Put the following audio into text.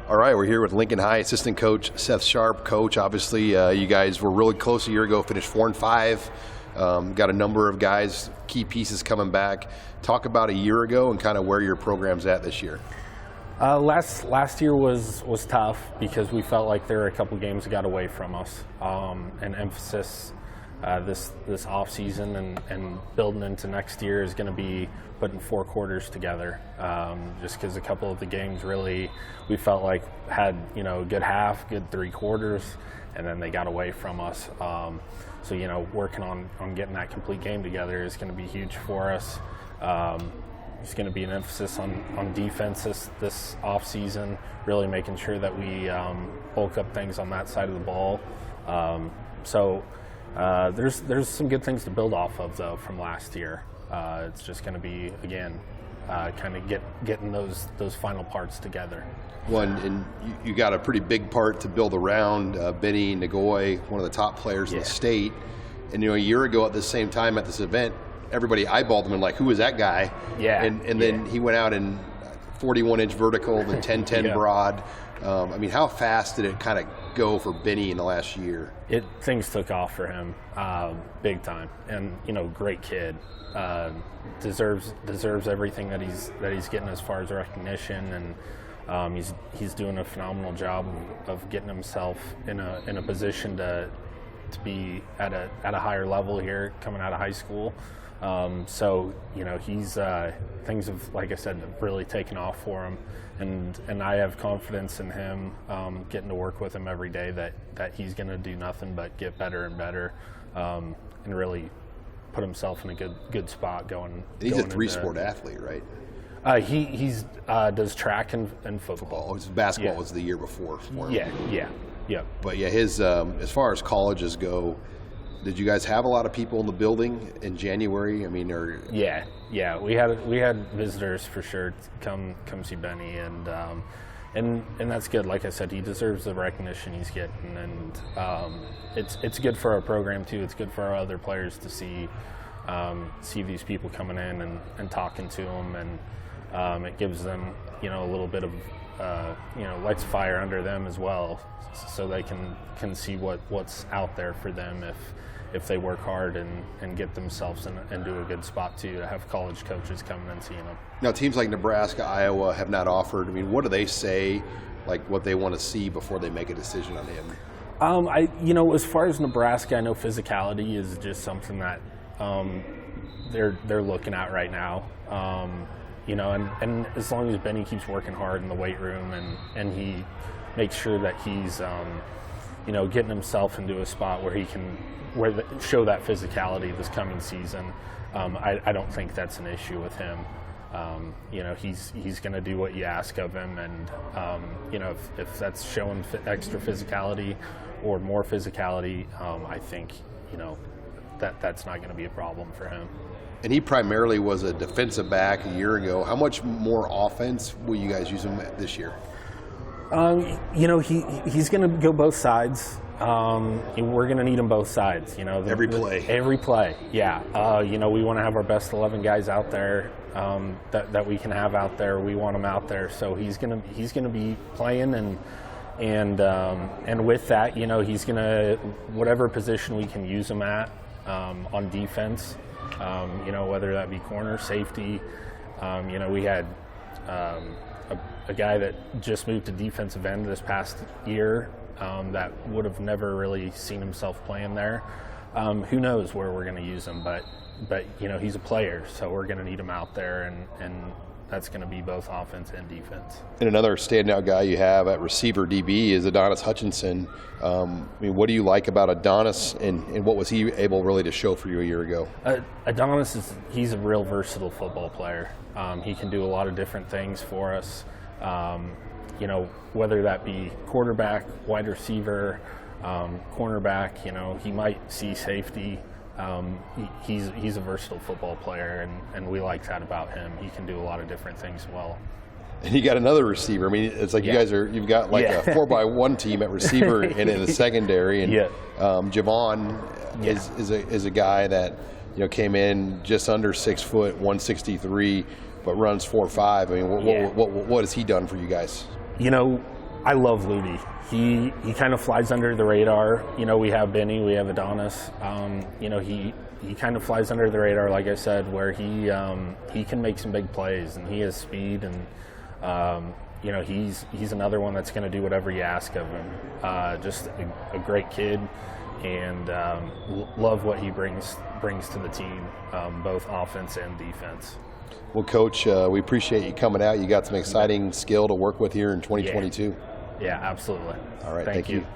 All right, we're here with Lincoln High assistant coach Seth Sharpe. Coach, obviously you guys were really close a year ago, finished 4-5. Got a number of guys, key pieces coming back. Talk about a year ago and kind of where your program's at this year. Last year was tough because we felt like there were a couple games that got away from us. An emphasis this off season and building into next year is going to be putting 4 quarters together. Just because a couple of the games really we felt like had a good half, good 3 quarters, and then they got away from us. So working on getting that complete game together is going to be huge for us. There's going to be an emphasis on defense this off season, really making sure that we bulk up things on that side of the ball. There's some good things to build off of though from last year. It's just going to be again kind of getting those final parts together. And you got a pretty big part to build around. Benny Nagoy, one of the top players in the state, and a year ago at the same time at this event, everybody eyeballed him and like, who is that guy? Yeah. And then he went out and 41-inch vertical, the 10-10 broad. How fast did it kind of go for Benny in the last year? Things took off for him, big time, and great kid. Deserves everything that he's getting as far as recognition, and he's doing a phenomenal job of getting himself in a position to be at a higher level here coming out of high school. He's things have, like I said, really taken off for him, and I have confidence in him, getting to work with him every day that he's going to do nothing but get better and better, and really put himself in a good spot going. He's a 3-sport athlete, right? He's does track and football. His basketball was the year before for him. Yeah. But his as far as colleges go, did you guys have a lot of people in the building in January? Yeah. We had visitors for sure come see Benny, and that's good. Like I said, he deserves the recognition he's getting, and it's good for our program too. It's good for our other players to see these people coming in and talking to them, and it gives them a little bit of lights a fire under them as well, so they can see what's out there for them if they work hard and get themselves into a good spot to have college coaches coming and seeing them. Now, teams like Nebraska, Iowa have not offered. What do they say, like what they want to see before they make a decision on him? As far as Nebraska, I know physicality is just something that they're looking at right now. And as long as Benny keeps working hard in the weight room and he makes sure that he's getting himself into a spot where he can show that physicality this coming season, I don't think that's an issue with him. He's going to do what you ask of him, and if that's showing extra physicality or more physicality, I think that's not going to be a problem for him. And he primarily was a defensive back a year ago. How much more offense will you guys use him this year? He's going to go both sides. We're going to need him both sides. Every play. Yeah. We want to have our best 11 guys out there that we can have out there. We want him out there, so he's going to be playing, and with that, he's going to whatever position we can use him at on defense. Whether that be corner, safety. We had a guy that just moved to defensive end this past year that would have never really seen himself playing there. Who knows where we're going to use him, but he's a player, so we're going to need him out there, and that's going to be both offense and defense. And another standout guy you have at receiver DB is Adonis Hutchinson. What do you like about Adonis, and what was he able really to show for you a year ago? Adonis he's a real versatile football player. He can do a lot of different things for us. Whether that be quarterback, wide receiver, cornerback. He might see safety. He's a versatile football player, and we like that about him. He can do a lot of different things well. And you got another receiver. It's like you've got like a 4x1 team at receiver and in the secondary. And Javon is a guy that came in just under 6 foot, 163, but runs 4.5. What has he done for you guys? I love Ludi. He kind of flies under the radar. You know, we have Benny, we have Adonis. You know, he kind of flies under the radar, like I said, where he can make some big plays, and he has speed, and you know, he's another one that's going to do whatever you ask of him. Just a great kid, and love what he brings to the team, both offense and defense. Well, Coach, we appreciate you coming out. You got some exciting skill to work with here in 2022. Yeah, absolutely. All right, thank you.